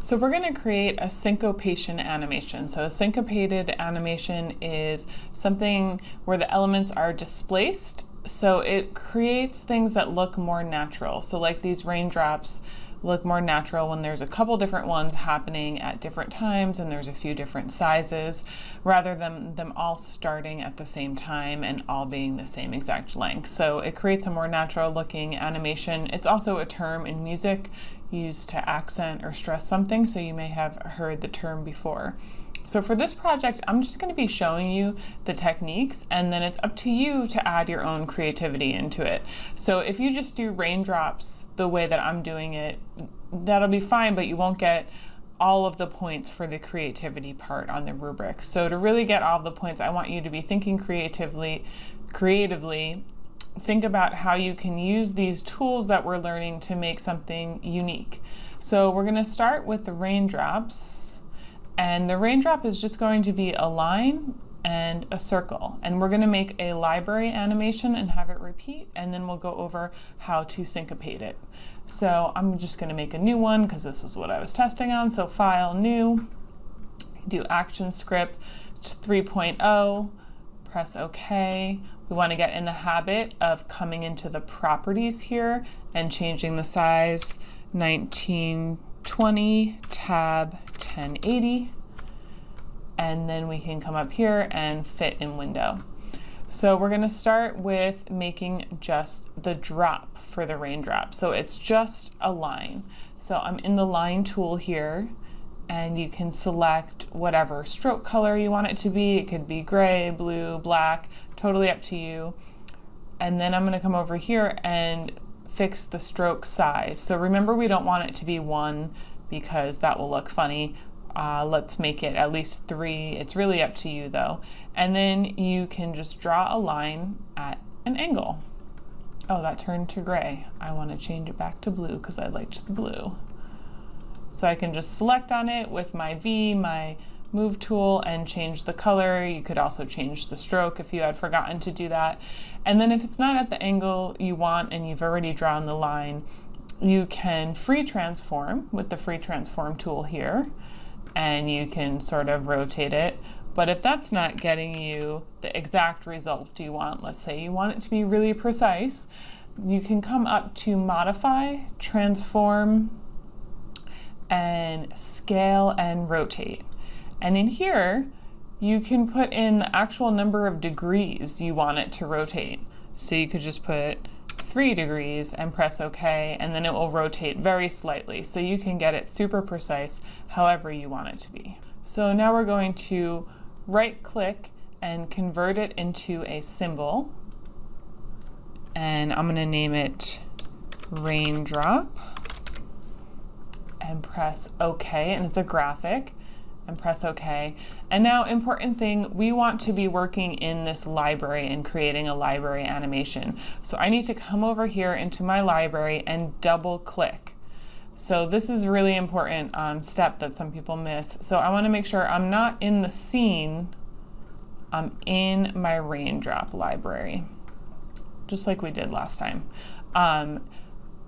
So we're going to create a syncopation animation. So a syncopated animation is something where the elements are displaced, so it creates things that look more natural. So like these raindrops look more natural when there's a couple different ones happening at different times and there's a few different sizes, rather than them all starting at the same time and all being the same exact length. So it creates a more natural looking animation. It's also a term in music used to accent or stress something, so you may have heard the term before. So for this project, I'm just going to be showing you the techniques, and then it's up to you to add your own creativity into it. So if you just do raindrops the way that I'm doing it, that'll be fine, but you won't get all of the points for the creativity part on the rubric. So to really get all of the points, I want you to be thinking creatively. Think about how you can use these tools that we're learning to make something unique. So we're going to start with the raindrops, and the raindrop is just going to be a line and a circle, and we're going to make a library animation and have it repeat, and then we'll go over how to syncopate it. So I'm just going to make a new one because this was what I was testing on. So File, New, do Action Script 3.0, press OK. We want to get in the habit of coming into the properties here and changing the size 1920 tab 1080, and then we can come up here and fit in window. So we're going to start with making just the drop for the raindrop. So it's just a line. So I'm in the line tool here, and you can select whatever stroke color you want it to be. It could be gray, blue, black, totally up to you. And then I'm going to come over here and fix the stroke size. So remember, we don't want it to be 1 because that will look funny. Let's make it at least 3. It's really up to you though. And then you can just draw a line at an angle. Oh, that turned to gray. I want to change it back to blue because I liked the blue. So I can just select on it with my V, my move tool, and change the color. You could also change the stroke if you had forgotten to do that. And then if it's not at the angle you want and you've already drawn the line, you can free transform with the free transform tool here, and you can sort of rotate it. But if that's not getting you the exact result you want, let's say you want it to be really precise, you can come up to Modify, Transform, and Scale and Rotate. And in here, you can put in the actual number of degrees you want it to rotate. So you could just put 3 degrees and press OK, and then it will rotate very slightly. So you can get it super precise however you want it to be. So now we're going to right click and convert it into a symbol. And I'm going to name it Raindrop. And press OK, and it's a graphic, and press OK. And now, important thing, we want to be working in this library and creating a library animation. So I need to come over here into my library and double click. So this is really important step that some people miss. So I want to make sure I'm not in the scene, I'm in my raindrop library, just like we did last time.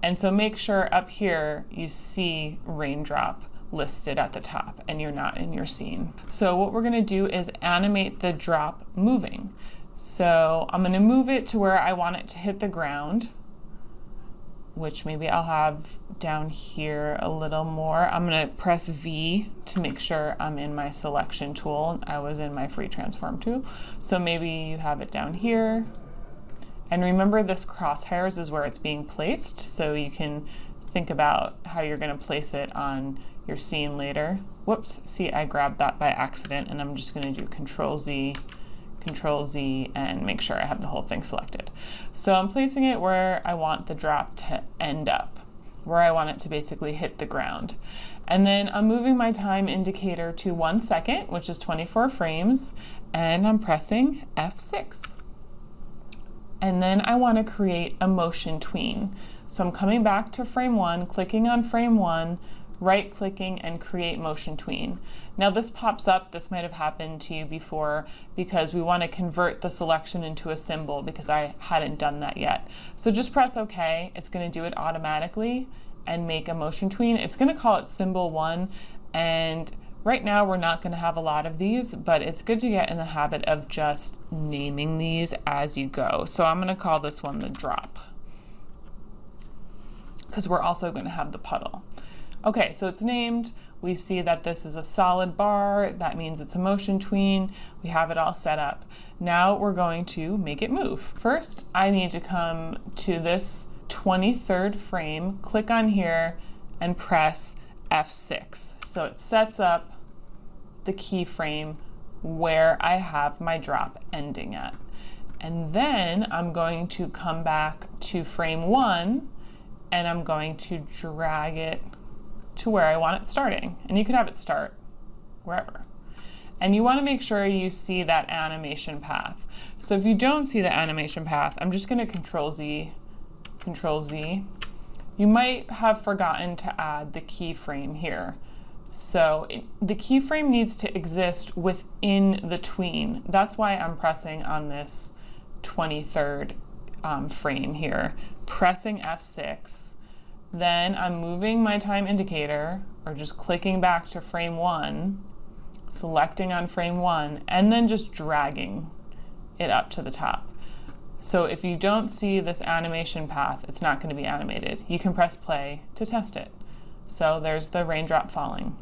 And so make sure up here you see raindrop listed at the top and you're not in your scene. So what we're going to do is animate the drop moving. So I'm going to move it to where I want it to hit the ground, which maybe I'll have down here a little more. I'm going to press V to make sure I'm in my selection tool. I was in my free transform tool. So maybe you have it down here. And remember, this crosshairs is where it's being placed, so you can think about how you're going to place it on your scene later. Whoops, see, I grabbed that by accident, and I'm just going to do Control Z, and make sure I have the whole thing selected. So I'm placing it where I want the drop to end up, where I want it to basically hit the ground. And then I'm moving my time indicator to 1 second, which is 24 frames, and I'm pressing F6. And then I want to create a motion tween. So I'm coming back to frame 1, clicking on frame 1, right clicking, and create motion tween. Now this pops up, this might have happened to you before, because we want to convert the selection into a symbol because I hadn't done that yet. So just press OK, it's going to do it automatically, and make a motion tween, it's going to call it symbol 1. And right now we're not going to have a lot of these, but it's good to get in the habit of just naming these as you go. So I'm going to call this one the drop, because we're also going to have the puddle. Okay, so it's named. We see that this is a solid bar. That means it's a motion tween. We have it all set up. Now we're going to make it move. First, I need to come to this 23rd frame, click on here, and press F6. So it sets up the keyframe where I have my drop ending at. And then I'm going to come back to frame 1, and I'm going to drag it to where I want it starting. And you could have it start wherever. And you want to make sure you see that animation path. So if you don't see the animation path, I'm just going to Control Z, Control Z. You might have forgotten to add the keyframe here. So the keyframe needs to exist within the tween. That's why I'm pressing on this 23rd frame here, pressing F6. Then I'm moving my time indicator, or just clicking back to frame 1, selecting on frame 1, and then just dragging it up to the top. So if you don't see this animation path, it's not going to be animated. You can press play to test it. So there's the raindrop falling.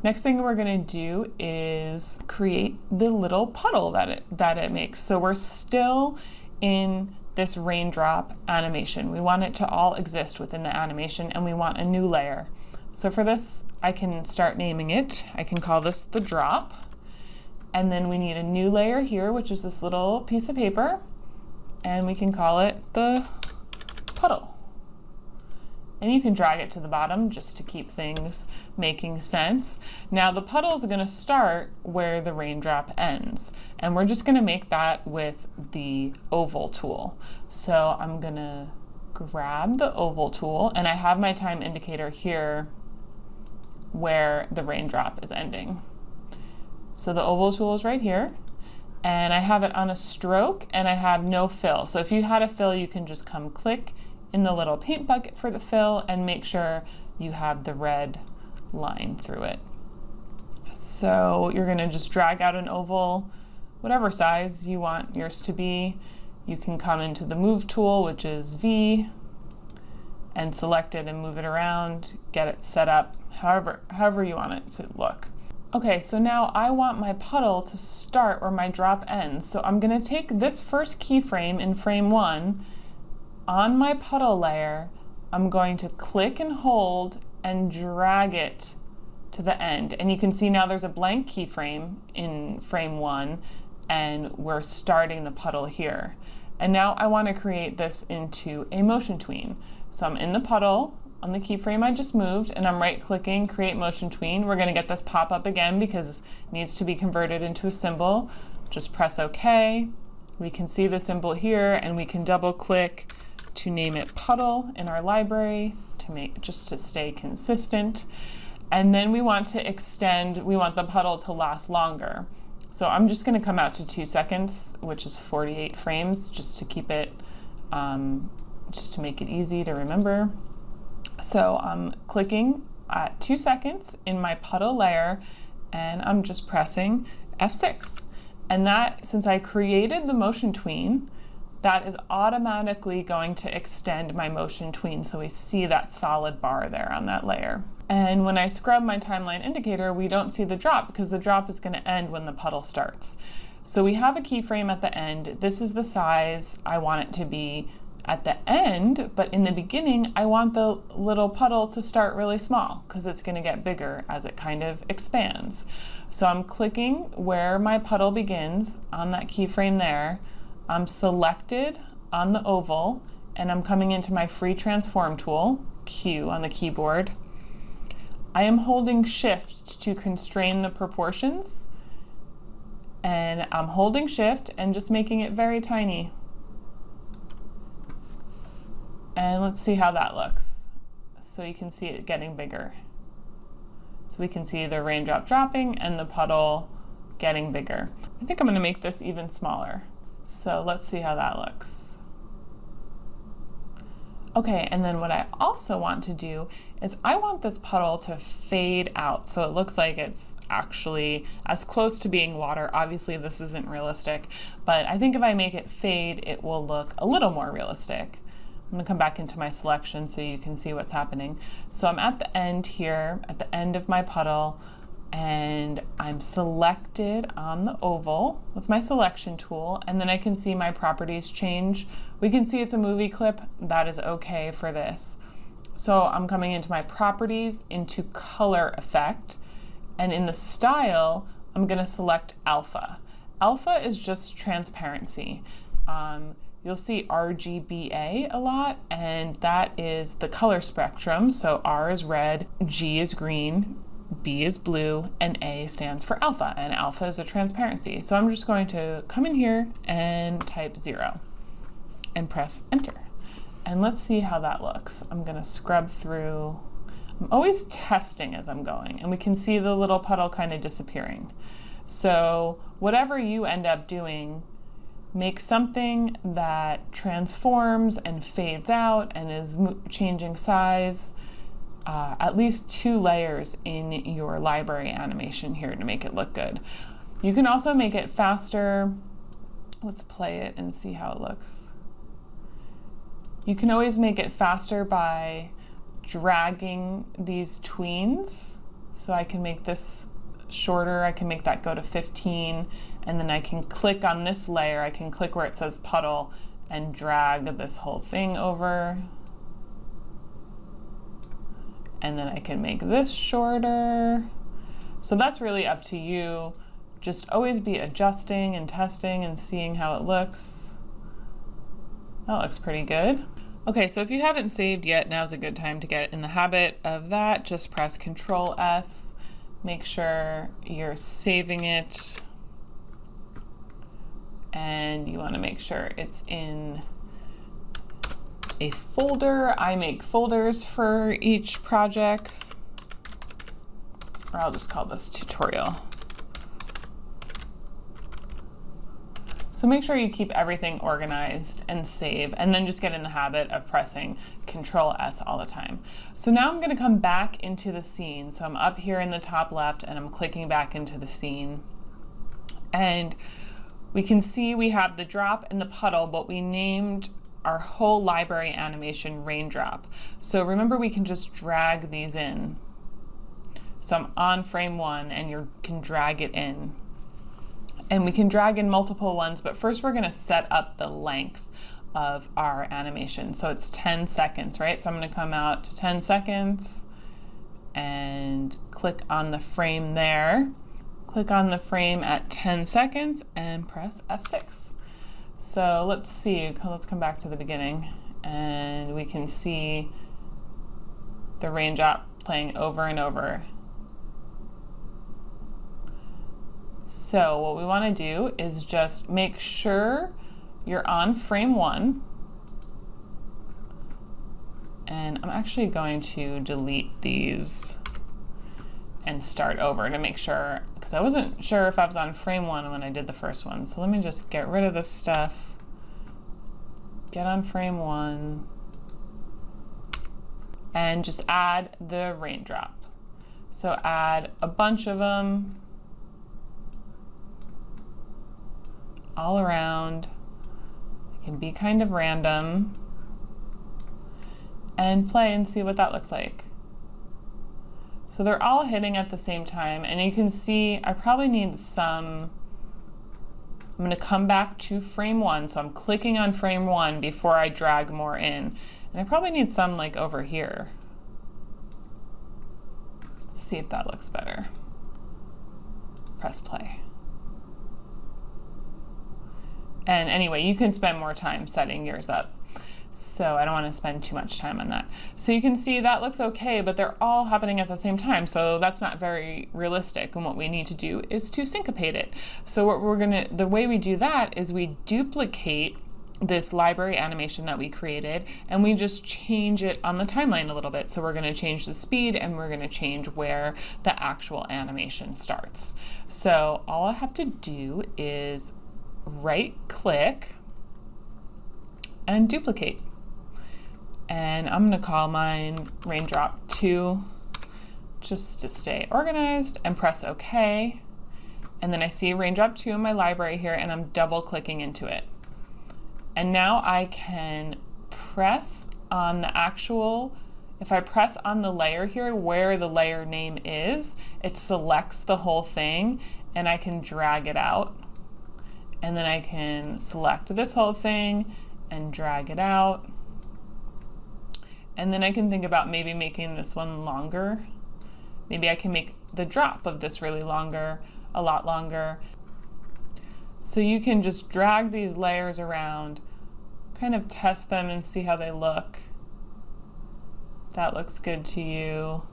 Next thing we're going to do is create the little puddle that it makes. So we're still in this raindrop animation. We want it to all exist within the animation, and we want a new layer. So for this, I can start naming it. I can call this the drop. And then we need a new layer here, which is this little piece of paper. And we can call it the puddle. And you can drag it to the bottom just to keep things making sense. Now the puddle is going to start where the raindrop ends. And we're just going to make that with the oval tool. So I'm going to grab the oval tool, and I have my time indicator here where the raindrop is ending. So the oval tool is right here. And I have it on a stroke, and I have no fill. So if you had a fill, you can just come click in the little paint bucket for the fill and make sure you have the red line through it. So you're going to just drag out an oval, whatever size you want yours to be. You can come into the move tool, which is V, and select it and move it around, get it set up however you want it to look. Okay, so now I want my puddle to start where my drop ends. So I'm going to take this first keyframe in frame 1. On my puddle layer, I'm going to click and hold and drag it to the end. And you can see now there's a blank keyframe in frame 1, and we're starting the puddle here. And now I want to create this into a motion tween. So I'm in the puddle on the keyframe I just moved, and I'm right-clicking, create motion tween. We're going to get this pop up again because it needs to be converted into a symbol. Just press OK. We can see the symbol here, and we can double-click to name it puddle in our library just to stay consistent. And then we want to extend, we want the puddle to last longer. So I'm just going to come out to 2 seconds, which is 48 frames, just to keep it, just to make it easy to remember. So I'm clicking at 2 seconds in my puddle layer, and I'm just pressing F6. And that, since I created the motion tween, that is automatically going to extend my motion tween, so we see that solid bar there on that layer. And when I scrub my timeline indicator, we don't see the drop because the drop is going to end when the puddle starts. So we have a keyframe at the end. This is the size I want it to be at the end, but in the beginning, I want the little puddle to start really small because it's going to get bigger as it kind of expands. So I'm clicking where my puddle begins on that keyframe there. I'm selected on the oval, and I'm coming into my free transform tool, Q on the keyboard. I am holding shift to constrain the proportions, and I'm holding shift and just making it very tiny. And let's see how that looks. So you can see it getting bigger. So we can see the raindrop dropping and the puddle getting bigger. I think I'm going to make this even smaller. So let's see how that looks. Okay, and then what I also want to do is I want this puddle to fade out so it looks like it's actually as close to being water. Obviously this isn't realistic, but I think if I make it fade, it will look a little more realistic. I'm gonna come back into my selection so you can see what's happening. So I'm at the end here, at the end of my puddle, and I'm selected on the oval with my selection tool, and then I can see my properties change. We can see it's a movie clip. That is okay for this. So I'm coming into my properties, into color effect, and in the style, I'm gonna select alpha. Alpha is just transparency. You'll see RGBA a lot, and that is the color spectrum. So R is red, G is green, B is blue, and A stands for alpha, and alpha is a transparency. So I'm just going to come in here and type 0 and press enter. And let's see how that looks. I'm gonna scrub through. I'm always testing as I'm going, and we can see the little puddle kind of disappearing. So whatever you end up doing, make something that transforms and fades out and is changing size, at least 2 layers in your library animation here to make it look good. You can also make it faster. Let's play it and see how it looks. You can always make it faster by dragging these tweens. So I can make this shorter, I can make that go to 15, and then I can click on this layer, I can click where it says puddle and drag this whole thing over. And then I can make this shorter. So that's really up to you. Just always be adjusting and testing and seeing how it looks. That looks pretty good. Okay, so if you haven't saved yet, now's a good time to get in the habit of that. Just press Control S. Make sure you're saving it, and you want to make sure it's in a folder. I make folders for each project, or I'll just call this tutorial. So make sure you keep everything organized and save, and then just get in the habit of pressing Control S all the time. So now I'm going to come back into the scene. So I'm up here in the top left and I'm clicking back into the scene. And we can see we have the drop and the puddle, but we named our whole library animation Raindrop. So remember, we can just drag these in. So I'm on frame 1 and you can drag it in. And we can drag in multiple ones, but first we're gonna set up the length of our animation. So it's 10 seconds, right? So I'm gonna come out to 10 seconds and click on the frame there. Click on the frame at 10 seconds and press F6. So let's see, let's come back to the beginning, and we can see the raindrop playing over and over. So what we want to do is just make sure you're on frame 1. And I'm actually going to delete these and start over to make sure, because I wasn't sure if I was on frame 1 when I did the first one. So let me just get rid of this stuff. Get on frame 1 and just add the raindrop. So add a bunch of them all around. It can be kind of random, and play and see what that looks like. So they're all hitting at the same time, and you can see I probably need some. I'm going to come back to frame 1, so I'm clicking on frame 1 before I drag more in, and I probably need some like over here. Let's see if that looks better. Press play. And anyway, you can spend more time setting yours up. So I don't want to spend too much time on that. So you can see that looks okay, but they're all happening at the same time. So that's not very realistic. And what we need to do is to syncopate it. So what the way we do that is we duplicate this library animation that we created, and we just change it on the timeline a little bit. So we're going to change the speed, and we're going to change where the actual animation starts. So all I have to do is right click and duplicate. And I'm gonna call mine Raindrop 2 just to stay organized, and press OK. And then I see Raindrop 2 in my library here, and I'm double clicking into it. And now I can press on the actual, if I press on the layer here where the layer name is, it selects the whole thing, and I can drag it out. And then I can select this whole thing and drag it out. And then I can think about maybe making this one longer. Maybe I can make the drop of this really longer, a lot longer. So you can just drag these layers around, kind of test them and see how they look. That looks good to you.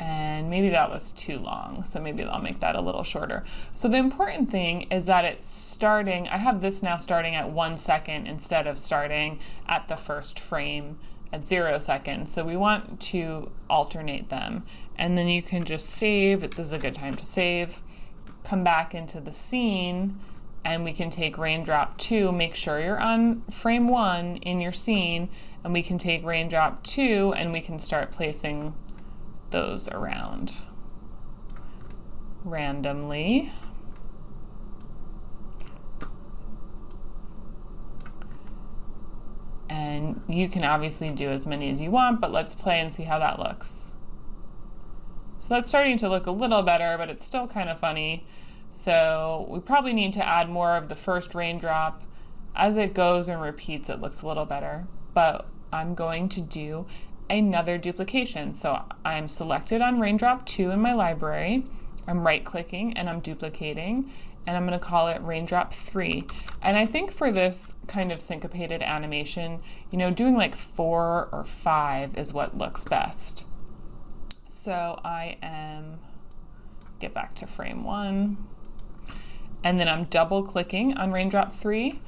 And maybe that was too long, so maybe I'll make that a little shorter. So the important thing is that it's starting, I have this now starting at 1 second instead of starting at the first frame at 0 seconds. So we want to alternate them. And then you can just save, this is a good time to save, come back into the scene, and we can take Raindrop 2, make sure you're on frame 1 in your scene, and we can take Raindrop 2 and we can start placing those around randomly. And you can obviously do as many as you want, but let's play and see how that looks. So that's starting to look a little better, but it's still kind of funny. So we probably need to add more of the first raindrop. As it goes and repeats, it looks a little better, but I'm going to do another duplication. So I'm selected on Raindrop 2 in my library. I'm right-clicking and I'm duplicating, and I'm going to call it Raindrop 3. And I think for this kind of syncopated animation, you know, doing like 4 or 5 is what looks best. So get back to frame 1, and then I'm double-clicking on Raindrop 3,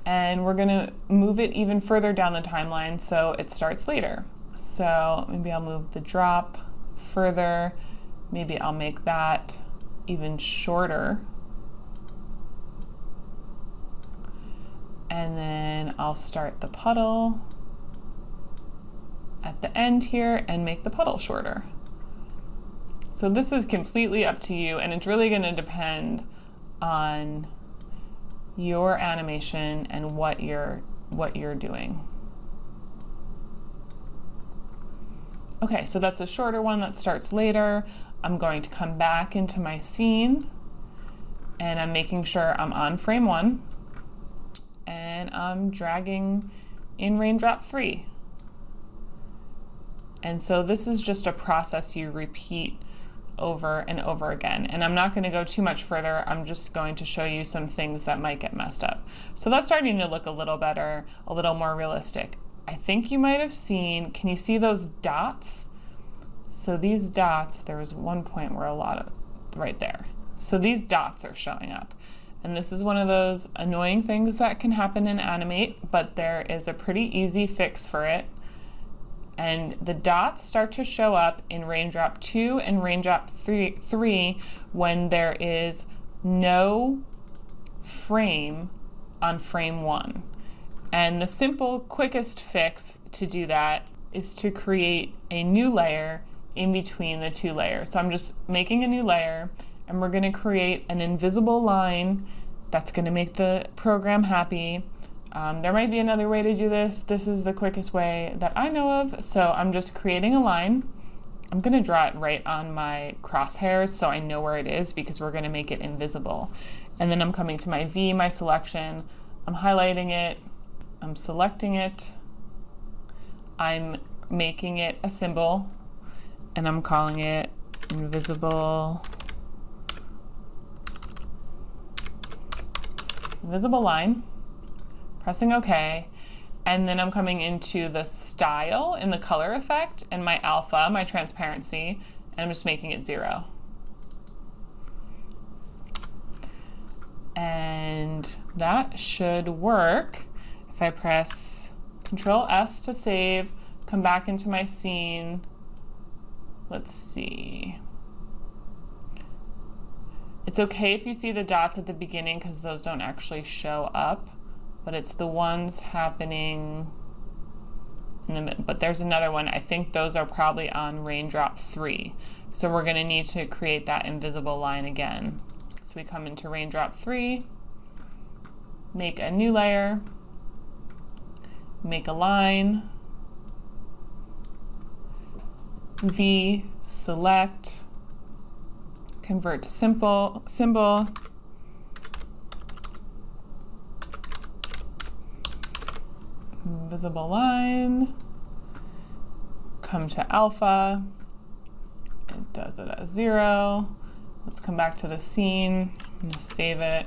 and we're going to move it even further down the timeline so it starts later. So maybe I'll move the drop further. Maybe I'll make that even shorter. And then I'll start the puddle at the end here and make the puddle shorter. So this is completely up to you, and it's really going to depend on your animation and what you're doing. Okay, so that's a shorter one that starts later. I'm going to come back into my scene, and I'm making sure I'm on frame 1, and I'm dragging in Raindrop 3. And so this is just a process you repeat over and over again. And I'm not going to go too much further. I'm just going to show you some things that might get messed up. So that's starting to look a little better, a little more realistic. I think you might have seen, can you see those dots? So these dots, there was one point where right there. So these dots are showing up. And this is one of those annoying things that can happen in Animate, but there is a pretty easy fix for it. And the dots start to show up in Raindrop 2 and Raindrop 3 when there is no frame on frame 1. And the simple, quickest fix to do that is to create a new layer in between the 2 layers. So I'm just making a new layer, and we're going to create an invisible line that's going to make the program happy. There might be another way to do this. This is the quickest way that I know of. So I'm just creating a line. I'm going to draw it right on my crosshairs so I know where it is, because we're going to make it invisible. And then I'm coming to my V, my selection. I'm highlighting it. I'm selecting it. I'm making it a symbol, and I'm calling it invisible line. Pressing OK, and then I'm coming into the style in the color effect and my alpha, my transparency, and I'm just making it 0. And that should work. If I press Control S to save, come back into my scene, let's see. It's okay if you see the dots at the beginning, because those don't actually show up, but it's the ones happening but there's another one. I think those are probably on Raindrop 3. So we're going to need to create that invisible line again. So we come into Raindrop 3, make a new layer, make a line, V, select, convert to symbol, invisible line, come to alpha, it does it as 0. Let's come back to the scene, I'm going to save it,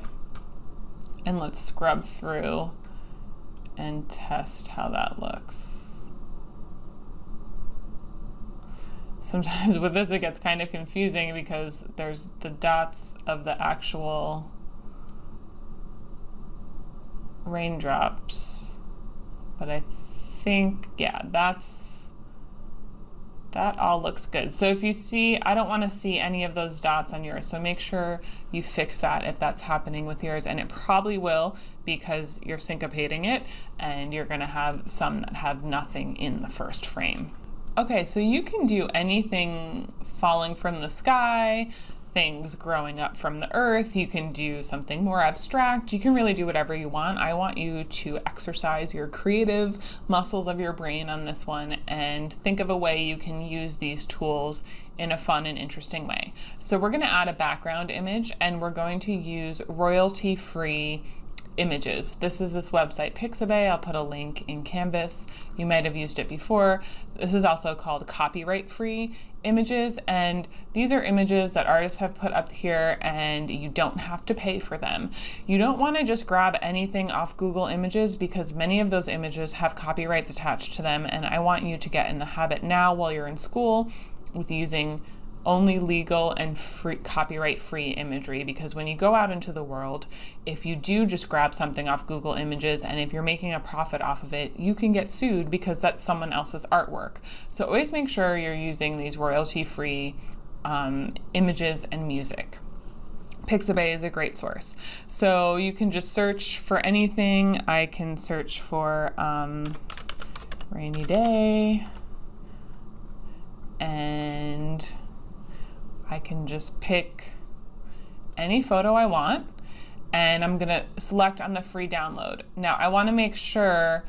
and let's scrub through and test how that looks. Sometimes with this it gets kind of confusing because there's the dots of the actual raindrops, but I think, yeah, that all looks good. So if you see, I don't want to see any of those dots on yours, so make sure you fix that if that's happening with yours, and it probably will because you're syncopating it and you're going to have some that have nothing in the first frame. Okay, so you can do anything falling from the sky, things growing up from the earth, you can do something more abstract, you can really do whatever you want. I want you to exercise your creative muscles of your brain on this one and think of a way you can use these tools in a fun and interesting way. So we're going to add a background image and we're going to use royalty-free images. This is this website Pixabay. I'll put a link in Canvas. You might have used it before. This is also called copyright-free images, and these are images that artists have put up here and you don't have to pay for them. You don't want to just grab anything off Google Images because many of those images have copyrights attached to them, and I want you to get in the habit now while you're in school with using only legal and free, copyright-free imagery, because when you go out into the world, if you do just grab something off Google Images and if you're making a profit off of it, you can get sued because that's someone else's artwork. So always make sure you're using these royalty-free images and music. Pixabay is a great source. So you can just search for anything. I can search for rainy day, and I can just pick any photo I want, and I'm gonna select on the free download. Now I wanna make sure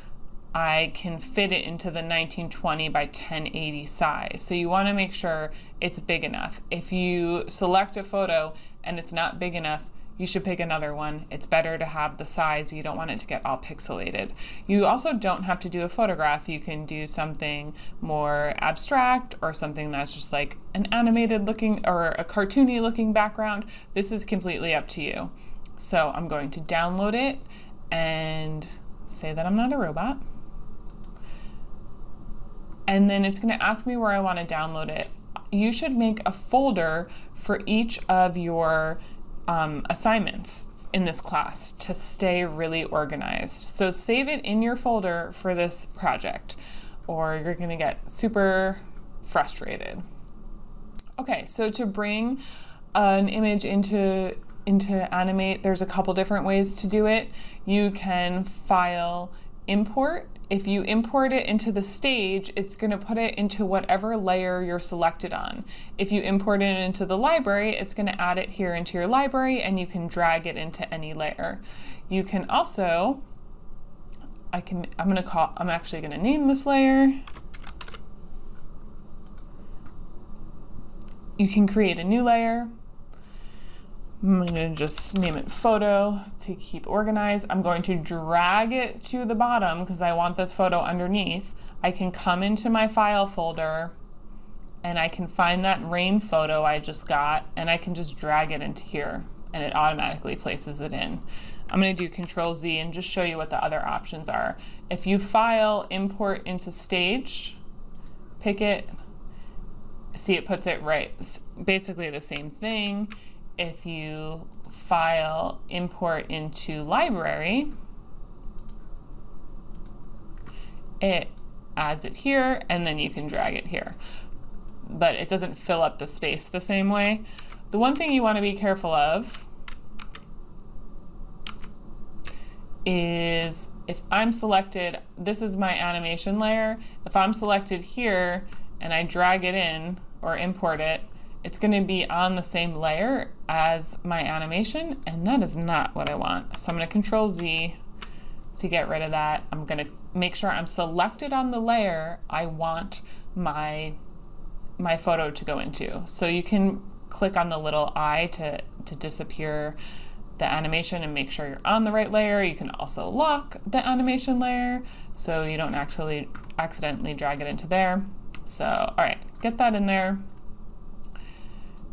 I can fit it into the 1920 by 1080 size. So you wanna make sure it's big enough. If you select a photo and it's not big enough, you should pick another one. It's better to have the size. You don't want it to get all pixelated. You also don't have to do a photograph. You can do something more abstract or something that's just like an animated looking or a cartoony looking background. This is completely up to you. So I'm going to download it and say that I'm not a robot. And then it's going to ask me where I want to download it. You should make a folder for each of your assignments in this class to stay really organized. So save it in your folder for this project or you're going to get super frustrated. Okay, so to bring an image into Animate, there's a couple different ways to do it. You can file import. If you import it into the stage, it's going to put it into whatever layer you're selected on. If you import it into the library, it's going to add it here into your library and you can drag it into any layer. You can also, I'm actually going to name this layer. You can create a new layer. I'm going to just name it photo to keep organized. I'm going to drag it to the bottom because I want this photo underneath. I can come into my file folder and I can find that rain photo I just got and I can just drag it into here and it automatically places it in. I'm going to do Control Z and just show you what the other options are. If you file import into stage, pick it, see it puts it right. It's basically the same thing. If you file import into library, it adds it here and then you can drag it here. But it doesn't fill up the space the same way. The one thing you want to be careful of is if I'm selected, this is my animation layer. If I'm selected here and I drag it in or import it, it's going to be on the same layer as my animation, and that is not what I want. So I'm going to Control Z to get rid of that. I'm going to make sure I'm selected on the layer I want my photo to go into. So you can click on the little eye to disappear the animation and make sure you're on the right layer. You can also lock the animation layer so you don't actually accidentally drag it into there. So, all right, get that in there.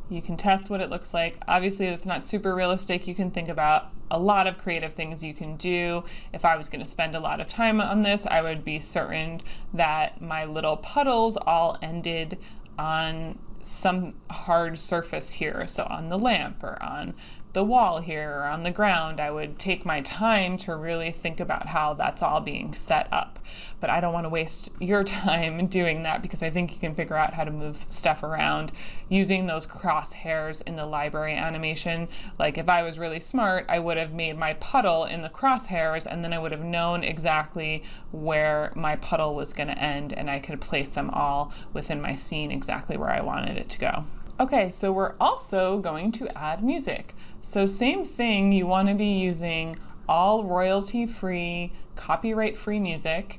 You can test what it looks like. Obviously, it's not super realistic. You can think about a lot of creative things you can do. If I was going to spend a lot of time on this, I would be certain that my little puddles all ended on some hard surface here. So on the lamp or on the wall here or on the ground, I would take my time to really think about how that's all being set up. But I don't want to waste your time doing that, because I think you can figure out how to move stuff around using those crosshairs in the library animation. Like if I was really smart, I would have made my puddle in the crosshairs, and then I would have known exactly where my puddle was going to end, and I could place them all within my scene exactly where I wanted it to go. Okay, so we're also going to add music. So same thing, you want to be using all royalty-free, copyright-free music.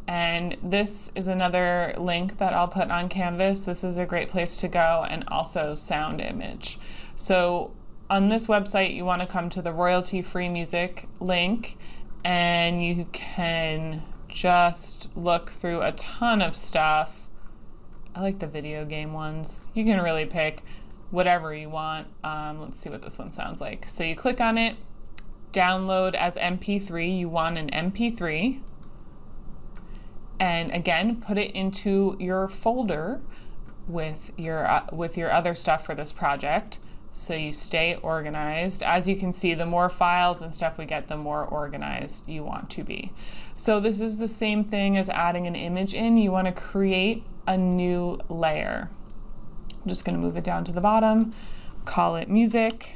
And this is another link that I'll put on Canvas. This is a great place to go, and also Sound Image. So on this website, you want to come to the royalty-free music link, and you can just look through a ton of stuff. I like the video game ones. You can really pick whatever you want. Let's see what this one sounds like. So you click on it, download as MP3. You want an MP3. And again, put it into your folder with your other stuff for this project, so you stay organized. As you can see, the more files and stuff we get, the more organized you want to be. So this is the same thing as adding an image in. You want to create a new layer. I'm just going to move it down to the bottom, call it music,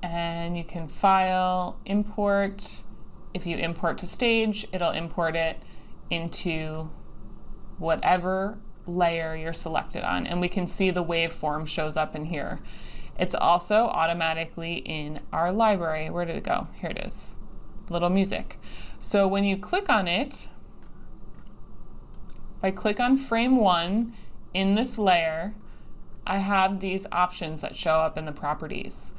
and you can file, import. If you import to stage, it'll import it into whatever layer you're selected on, and we can see the waveform shows up in here. It's also automatically in our library. Where did it go? Here it is, little music. So when you click on it, if I click on frame 1 in this layer, I have these options that show up in the properties.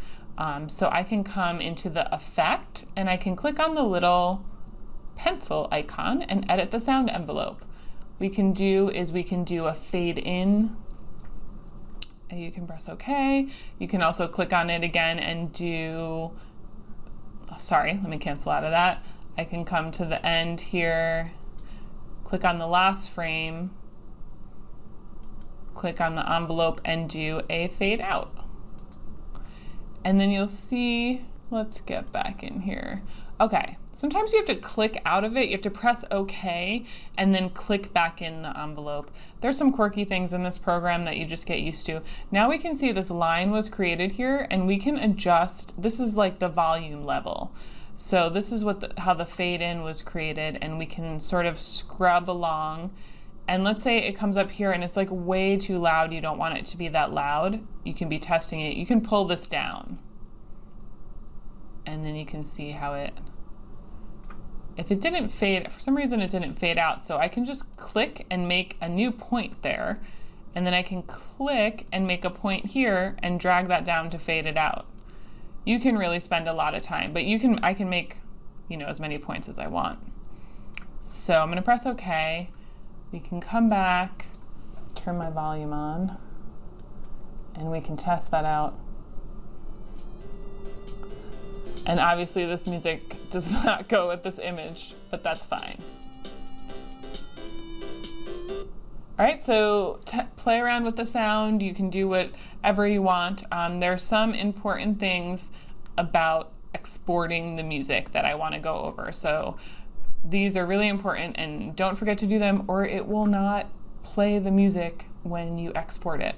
So I can come into the effect, and I can click on the little pencil icon and edit the sound envelope. We can do a fade in, and you can press OK. You can also click on it again and do, sorry, let me cancel out of that. I can come to the end here, click on the last frame, click on the envelope, and do a fade out. And then you'll see, let's get back in here. Okay, sometimes you have to click out of it. You have to press OK and then click back in the envelope. There's some quirky things in this program that you just get used to. Now we can see this line was created here, and we can adjust. This is like the volume level. So this is what how the fade in was created, and we can sort of scrub along. And let's say it comes up here and it's like way too loud. You don't want it to be that loud. You can be testing it. You can pull this down, and then you can see how if it didn't fade, for some reason it didn't fade out. So I can just click and make a new point there, and then I can click and make a point here and drag that down to fade it out. You can really spend a lot of time, but I can make, as many points as I want. So I'm going to press OK. We can come back, turn my volume on, and we can test that out. And obviously this music does not go with this image, but that's fine. All right, so play around with the sound. You can do whatever you want. There's some important things about exporting the music that I want to go over. So these are really important, and don't forget to do them, or it will not play the music when you export it.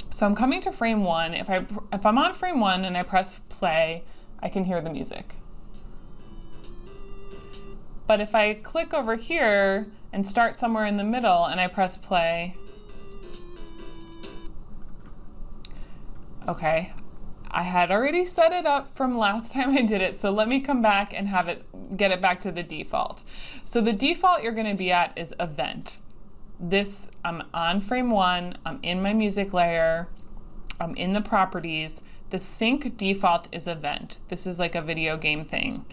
So I'm coming to frame 1. If I'm on frame 1 and I press play, I can hear the music. But if I click over here and start somewhere in the middle and I press play, okay, I had already set it up from last time I did it, so let me come back and have it, get it back to the default. So the default you're gonna be at is event. This, I'm on frame 1, I'm in my music layer, I'm in the properties. The sync default is event. This is like a video game thing.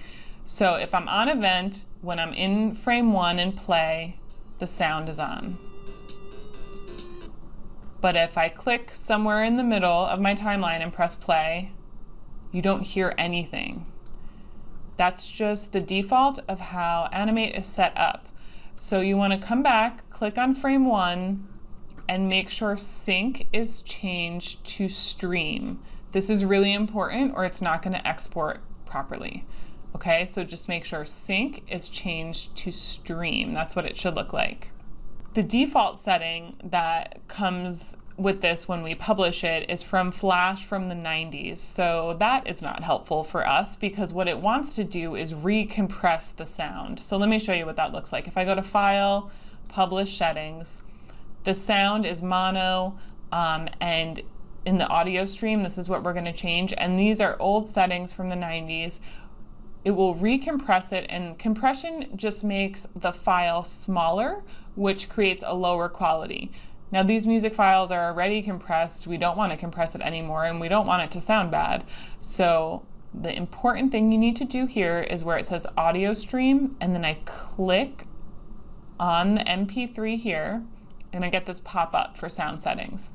So if I'm on event, when I'm in frame 1 and play, the sound is on. But if I click somewhere in the middle of my timeline and press play, you don't hear anything. That's just the default of how Animate is set up. So you want to come back, click on frame 1, and make sure sync is changed to stream. This is really important or it's not going to export properly. Okay, so just make sure sync is changed to stream. That's what it should look like. The default setting that comes with this when we publish it is from Flash from the 90s. So that is not helpful for us because what it wants to do is recompress the sound. So let me show you what that looks like. If I go to File, Publish Settings, the sound is mono, and in the audio stream, this is what we're going to change. And these are old settings from the 90s. It will recompress it, and compression just makes the file smaller, which creates a lower quality. Now these music files are already compressed. We don't want to compress it anymore, and we don't want it to sound bad. So the important thing you need to do here is where it says audio stream, and then I click on the MP3 here, and I get this pop up for sound settings.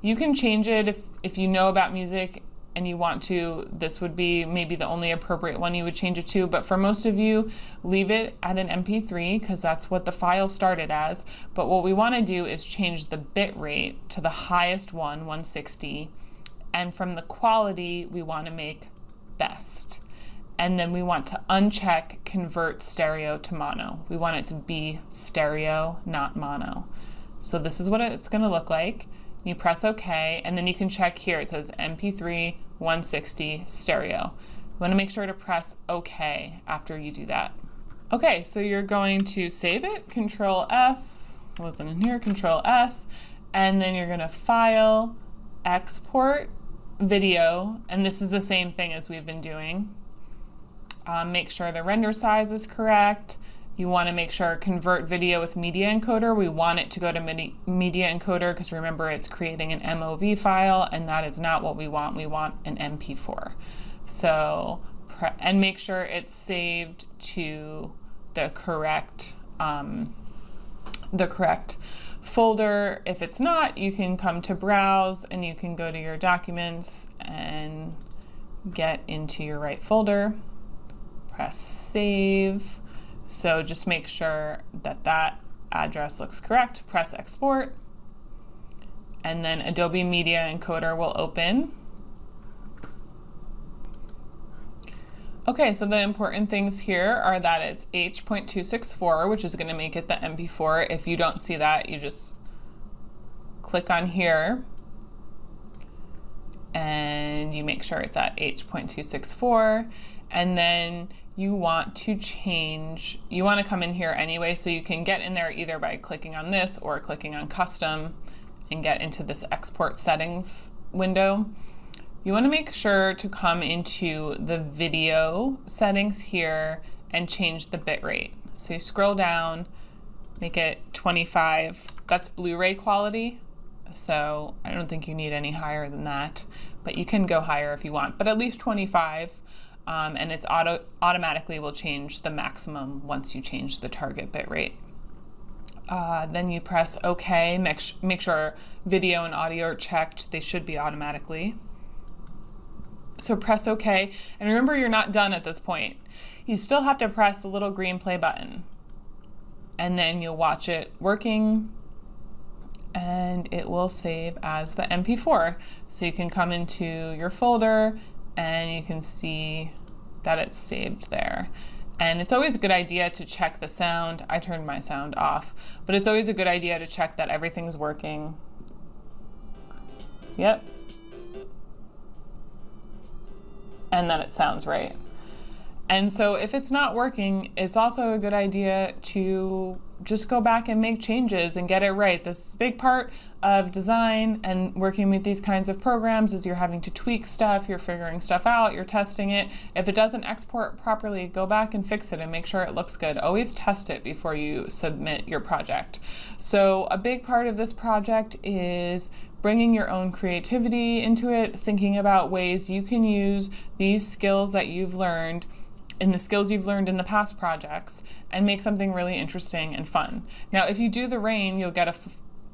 You can change it if you know about music and you want to. This would be maybe the only appropriate one you would change it to, but for most of you, leave it at an MP3 because that's what the file started as. But what we want to do is change the bit rate to the highest one, 160, and from the quality, we want to make best. And then we want to uncheck convert stereo to mono. We want it to be stereo, not mono. So this is what it's going to look like. You press OK, and then you can check here. It says MP3 160 stereo. You want to make sure to press OK after you do that. Okay, so you're going to save it, Control S, wasn't in here, Control S, and then you're going to File, Export, Video, and this is the same thing as we've been doing. Make sure the render size is correct. You want to make sure convert video with media encoder. We want it to go to media encoder because remember it's creating an MOV file, and that is not what we want. We want an MP4. So, and make sure it's saved to the correct folder. If it's not, you can come to Browse and you can go to your documents and get into your right folder. Press Save. So just make sure that that address looks correct. Press Export, and then Adobe Media Encoder will open. Okay, so the important things here are that it's H.264, which is going to make it the MP4. If you don't see that, you just click on here and you make sure it's at H.264, and then you want to change, you want to come in here anyway, so you can get in there either by clicking on this or clicking on custom and get into this export settings window. You want to make sure to come into the video settings here and change the bit rate. So you scroll down, make it 25. That's Blu-ray quality, so I don't think you need any higher than that, but you can go higher if you want, but at least 25. And it's automatically will change the maximum once you change the target bit rate. Then you press OK, make sure video and audio are checked. They should be automatically. So press OK, and remember you're not done at this point. You still have to press the little green play button, and then you'll watch it working, and it will save as the MP4. So you can come into your folder and you can see that it's saved there. And it's always a good idea to check the sound. I turned my sound off, but it's always a good idea to check that everything's working. Yep. and that it sounds right. And so if it's not working, it's also a good idea to just go back and make changes and get it right. This is a big part of design and working with these kinds of programs is you're having to tweak stuff, you're figuring stuff out, you're testing it. If it doesn't export properly, go back and fix it and make sure it looks good. Always test it before you submit your project. So a big part of this project is bringing your own creativity into it, thinking about ways you can use these skills that you've learned and the skills you've learned in the past projects and make something really interesting and fun. Now, if you do the rain, you'll get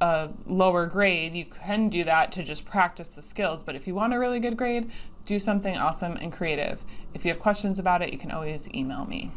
a lower grade. You can do that to just practice the skills, but if you want a really good grade, do something awesome and creative. If you have questions about it, you can always email me.